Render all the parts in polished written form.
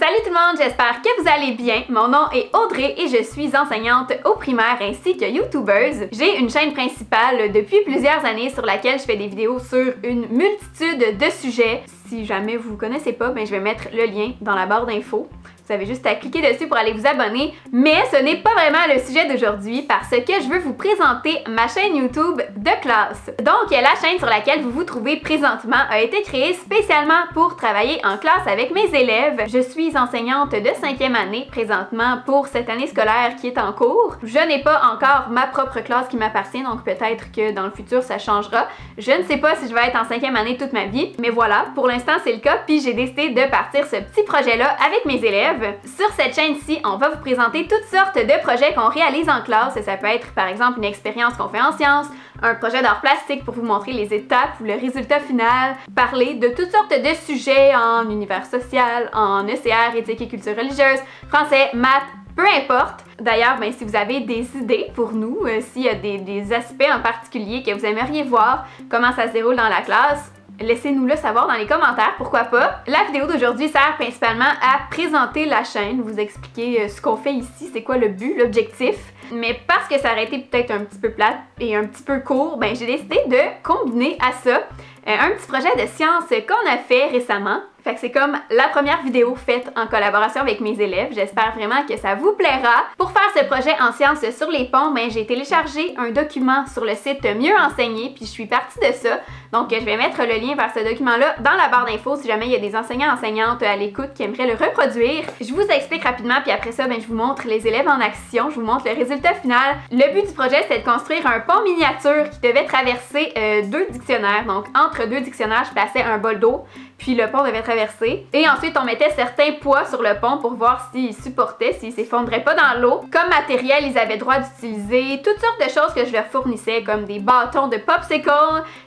Salut tout le monde, j'espère que vous allez bien. Mon nom est Audrey et je suis enseignante au primaire ainsi que youtubeuse. J'ai une chaîne principale depuis plusieurs années sur laquelle je fais des vidéos sur une multitude de sujets. Si jamais vous ne connaissez pas, ben je vais mettre le lien dans la barre d'infos. Vous avez juste à cliquer dessus pour aller vous abonner. Mais ce n'est pas vraiment le sujet d'aujourd'hui parce que je veux vous présenter ma chaîne YouTube de classe. Donc, la chaîne sur laquelle vous vous trouvez présentement a été créée spécialement pour travailler en classe avec mes élèves. Je suis enseignante de 5e année présentement pour cette année scolaire qui est en cours. Je n'ai pas encore ma propre classe qui m'appartient, donc peut-être que dans le futur ça changera. Je ne sais pas si je vais être en 5e année toute ma vie, mais voilà, pour l'instant c'est le cas, puis j'ai décidé de partir ce petit projet-là avec mes élèves. Sur cette chaîne-ci, on va vous présenter toutes sortes de projets qu'on réalise en classe. Ça peut être par exemple une expérience qu'on fait en sciences, un projet d'art plastique pour vous montrer les étapes ou le résultat final, parler de toutes sortes de sujets en univers social, en ECR, éthique et culture religieuse, français, maths, peu importe. D'ailleurs, ben, si vous avez des idées pour nous, s'il y a des aspects en particulier que vous aimeriez voir, comment ça se déroule dans la classe, laissez-nous le savoir dans les commentaires, pourquoi pas. La vidéo d'aujourd'hui sert principalement à présenter la chaîne, vous expliquer ce qu'on fait ici, c'est quoi le but, l'objectif. Mais parce que ça aurait été peut-être un petit peu plate et un petit peu court, ben j'ai décidé de combiner à ça un petit projet de science qu'on a fait récemment. Fait que c'est comme la première vidéo faite en collaboration avec mes élèves. J'espère vraiment que ça vous plaira. Pour faire ce projet en sciences sur les ponts, ben, j'ai téléchargé un document sur le site Mieux Enseigner, puis je suis partie de ça. Donc je vais mettre le lien vers ce document-là dans la barre d'infos si jamais il y a des enseignants enseignantes à l'écoute qui aimeraient le reproduire. Je vous explique rapidement, puis après ça, ben, je vous montre les élèves en action, je vous montre le résultat final. Le but du projet, c'était de construire un pont miniature qui devait traverser deux dictionnaires. Donc entre deux dictionnaires, je plaçais un bol d'eau, puis le pont devait traverser. Et ensuite, on mettait certains poids sur le pont pour voir s'il supportait, s'il s'effondrait pas dans l'eau. Comme matériel, ils avaient droit d'utiliser toutes sortes de choses que je leur fournissais, comme des bâtons de popsicle,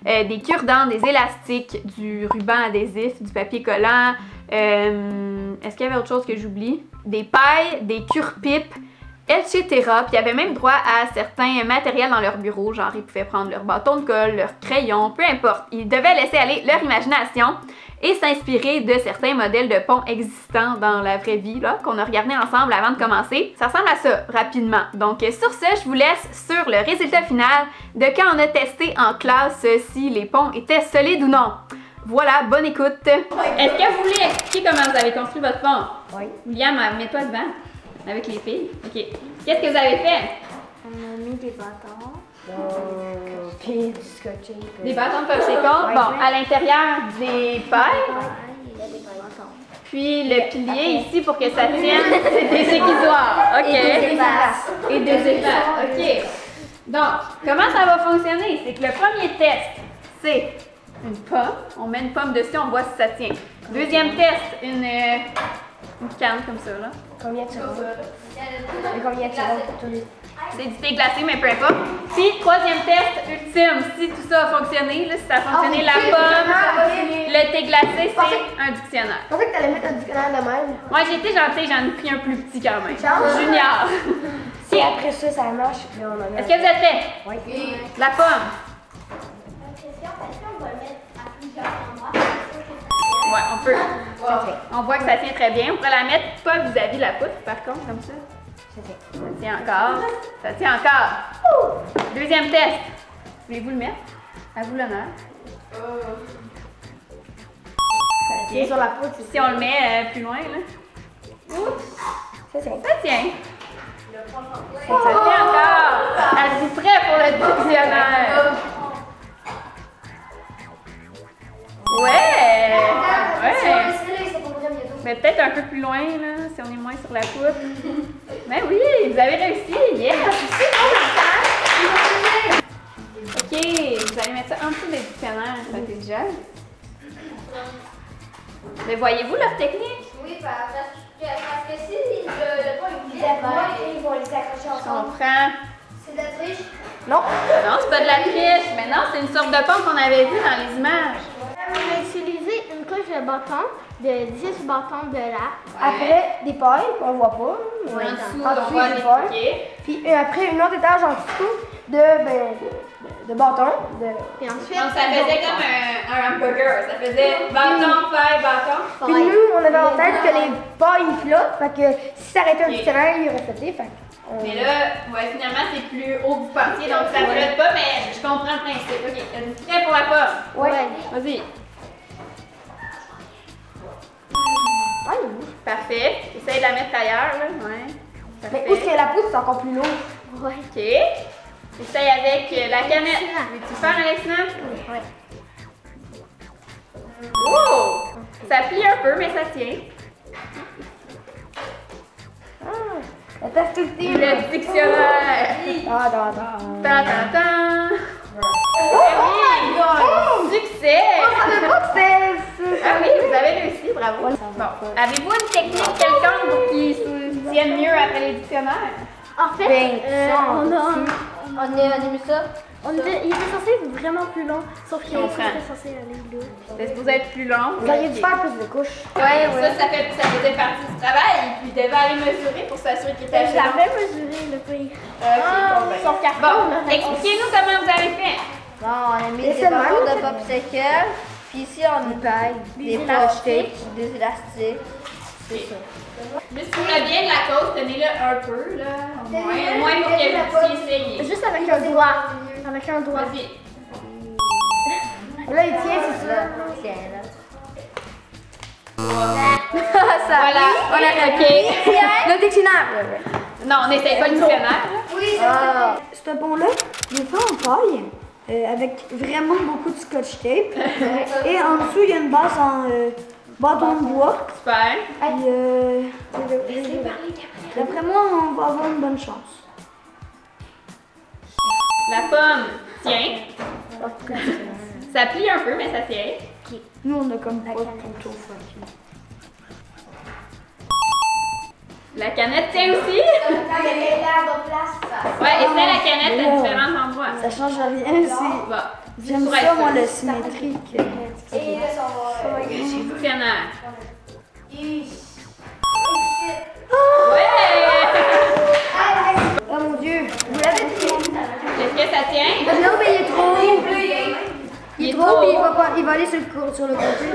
des cure-dents, des élastiques, du ruban adhésif, du papier collant. Est-ce qu'il y avait autre chose que j'oublie? Des pailles, des cure-pipes, etc. Puis il y avait même droit à certains matériels dans leur bureau, genre ils pouvaient prendre leur bâton de colle, leur crayon, peu importe. Ils devaient laisser aller leur imagination et s'inspirer de certains modèles de ponts existants dans la vraie vie, là, qu'on a regardé ensemble avant de commencer. Ça ressemble à ça, rapidement. Donc sur ce, je vous laisse sur le résultat final de quand on a testé en classe si les ponts étaient solides ou non. Voilà, bonne écoute! Est-ce que vous voulez expliquer comment vous avez construit votre pont? Oui. William, mets-toi devant. Avec les filles? Ok. Qu'est-ce que vous avez fait? On a mis des bâtons. Puis du scotché. Des bâtons de popsicle. Bon, à l'intérieur des pailles. Il y a des bâtons. Puis le pilier ici pour que ça tienne, c'est des aiguisoirs. Ok. Et des épaves. Et des épaves. Ok. Donc, comment ça va fonctionner? C'est que le premier test, c'est une pomme. On met une pomme dessus, on voit si ça tient. Deuxième test, une canne comme ça, là. Combien de secondes? Combien de secondes pour tout? C'est du thé glacé, mais peu importe. Puis, troisième test ultime, si tout ça a fonctionné, là, si ça a fonctionné, la pomme, le thé glacé, c'est un dictionnaire. Je pensais que tu allais mettre un dictionnaire de même. Moi, j'ai été gentille, j'en ai pris un plus petit quand même. Junior. Junior. Si après ça, ça marche, puis on en met. Est-ce que vous êtes prêts? Oui. La pomme. Ouais, on peut. On voit que ça tient très bien. On pourrait la mettre pas vis-à-vis la poutre, par contre, comme ça. Ça tient encore. Ça tient encore. Deuxième test. Voulez-vous le mettre? À vous l'honneur. Ça tient. Sur la poutre. Si on le met plus loin, là. Ça tient. Ça tient. Ça tient encore. Êtes-vous prêts pour le dictionnaire? Ouais! Ouais! Mais peut-être un peu plus loin, là, si on est moins sur la poutre. Mais oui, vous avez réussi! Yes! Ok, vous allez mettre ça en dessous des dictionnaires, ça fait déjà. Mais voyez-vous leur technique? Oui, parce que si le point est vide, Ils vont les accrocher Je ensemble. comprends. c'est de la triche. Non. Non, c'est pas de la triche, mais non, c'est une sorte de pomme qu'on avait vue dans les images. On a utilisé une couche de bâton, de 10 bâtons de lait. Après, des pailles, on voit pas. En dessous, En on voit des les pailles. piquets. Puis après, une autre étage en dessous de bâtons. Puis ensuite, Donc ça faisait comme un hamburger burger. Ça faisait bâton, paille, bâton. Puis nous, on avait en tête que les pailles ils flottent, fait que si ça arrêtait un dictionnaire, il aurait flotté, fait que, Mais là, ouais, finalement, c'est plus haut que vous pensiez, donc ça flotte pas, mais je comprends le principe. Ok, êtes-vous prêts pour la pomme? ouais. Vas-y. Ouais. Parfait. Essaye de la mettre ailleurs, là. Ouais. Mais Parfait. où est-ce que la pousse, c'est encore plus lourd? Ouais. Ok. Essaye avec la canette. Veux-tu faire, Alexina? Ouais. Oh! Ça plie un peu, mais ça tient. La teste tout le temps. Le dictionnaire. Attends. Tan, tan, tan. Eh oui! Succès! Je savais pas que c'était... Ah oui, vous avez réussi, bravo. Bon, avez-vous une technique quelconque pour qu'ils se tiennent mieux après les dictionnaires? En fait, Ben, on a mis ça. Il était censé être vraiment plus long, sauf qu'il Je comprends. était censé aller là. C'est supposé être plus long. Vous auriez dû faire plus de couches. Ouais, ça faisait partie du travail. Et puis, il devait aller mesurer pour s'assurer qu'il était Je assez long. l'avais mesuré, le pire. Sauf bon, expliquez-nous comment vous avez fait. Bon, on a mis Mais des c'est bâtons mal, de popsicle. Puis ici, on a des plastiques, des élastiques. C'est ça. Juste pour le bien de la cause, tenez-le un peu, là. Au moins pour que vous puissiez essayer. Juste avec un doigt. Avec un doigt. Vas-y. Là, il tient, c'est ça. Tiens, là. Voilà, on a OK. Le dictionnaire. Non, on n'essaye pas le dictionnaire. là. Ce pont-là, il est fait en paille, avec vraiment beaucoup de scotch tape. Et en dessous, il y a une base en bâton de bois. Super. Puis, d'après moi, on va avoir une bonne chance. La pomme tient. Ça plie un peu, mais ça tient. Nous, on a comme pas de couteau. La canette tient aussi. Ouais, essaie la canette à différents endroits. Ça change rien. Bon. J'aime Pour ça, être moi, sûr. le symétrique. Dictionnaire. Ouais! Oh mon Dieu. Vous l'avez dit? Est-ce que ça tient? Non, mais il est trop. Il est trop, puis il va aller sur le côté.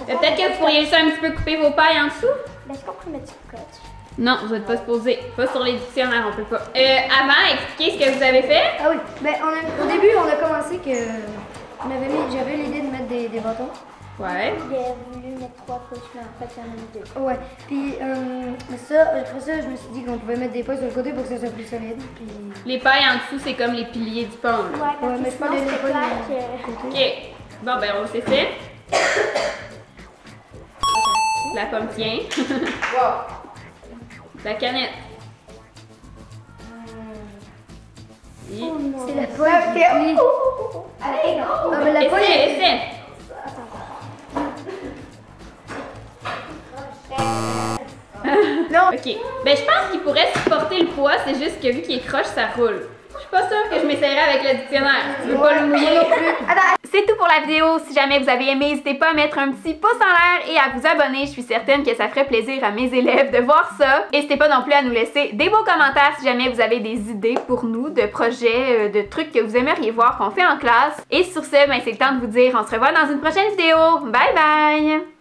Peut-être que vous pourriez juste un petit peu couper vos pailles en dessous? Est-ce qu'on peut mettre du scotch? Non, vous n'êtes pas supposé. Pas sur les dictionnaires, on peut pas. Avant, expliquez ce que vous avez fait. Ah oui, ben au début, on a commencé que j'avais l'idée de mettre des bâtons. Ouais. J'ai voulu mettre 3 couches, mais en fait, il y en a mis 2. Ouais, puis après ça, je me suis dit qu'on pouvait mettre des pailles sur le côté pour que ça soit plus solide. Puis... Les pailles en dessous, c'est comme les piliers du pont. là. Ouais, mais je sinon, parlais des c'est pailles clair de OK. Bon, ben, on sait fait. La pomme tient. La canette. Oui. C'est la paille qui plie. Ah, mais la paille, Essaie. Non. OK. Ben, je pense qu'il pourrait supporter le poids, c'est juste que vu qu'il est croche, ça roule. Je suis pas sûre que je m'essayerais avec le dictionnaire. Tu veux pas le mouiller? C'est tout pour la vidéo. Si jamais vous avez aimé, n'hésitez pas à mettre un petit pouce en l'air et à vous abonner. Je suis certaine que ça ferait plaisir à mes élèves de voir ça. N'hésitez pas non plus à nous laisser des beaux commentaires si jamais vous avez des idées pour nous, de projets, de trucs que vous aimeriez voir qu'on fait en classe. Et sur ce, ben, c'est le temps de vous dire on se revoit dans une prochaine vidéo. Bye bye!